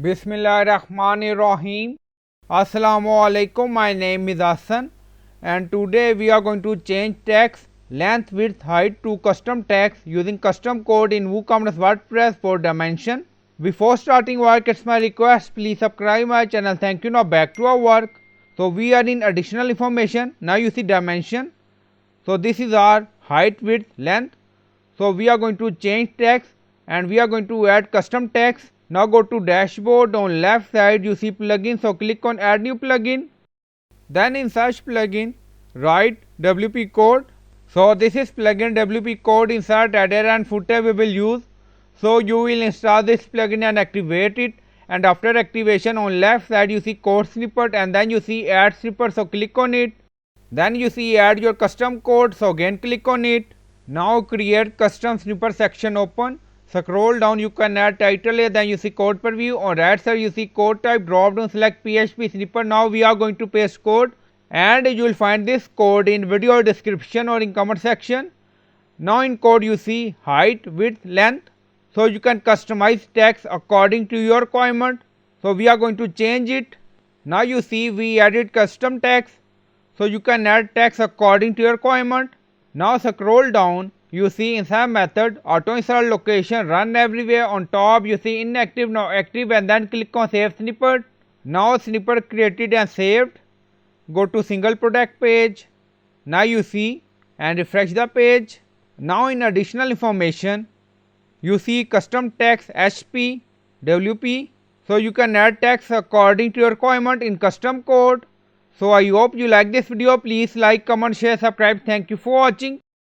Bismillahirrahmanirrahim. Assalamualaikum. My name is Hassan and today we are going to change text length, width, height to custom text using custom code in WooCommerce WordPress for dimension. Before starting work, it's my request, please subscribe my channel. Thank you. Now back to our work. So we are in additional information. Now you see dimension. So this is our height, width, length. So we are going to change text and we are going to add custom text. Now go to dashboard. On left side you see plugin, so click on add new plugin. Then in search plugin write WP code. So this is plugin WP code. Insert header and footer we will use. So you will install this plugin and activate it, and after activation on left side you see code snippet and then you see add snippet, so click on it. Then you see add your custom code, so again click on it. Now create custom snippet section open. Scroll down, you can add title here, then you see code preview. On right side you see code type, drop down select PHP snippet. Now we are going to paste code and you will find this code in video description or in comment section. Now in code you see height, width, length, so you can customize text according to your requirement. So we are going to change it. Now you see we added custom text, so you can add text according to your requirement. Now scroll down, you see inside method auto install location run everywhere. On top you see inactive, now active, and then click on save snippet. Now snippet created and saved. Go to single product page. Now you see and refresh the page. Now in additional information you see custom text HP WP, so you can add text according to your requirement in custom code. So I hope you like this video. Please like, comment, share, subscribe. Thank you for watching.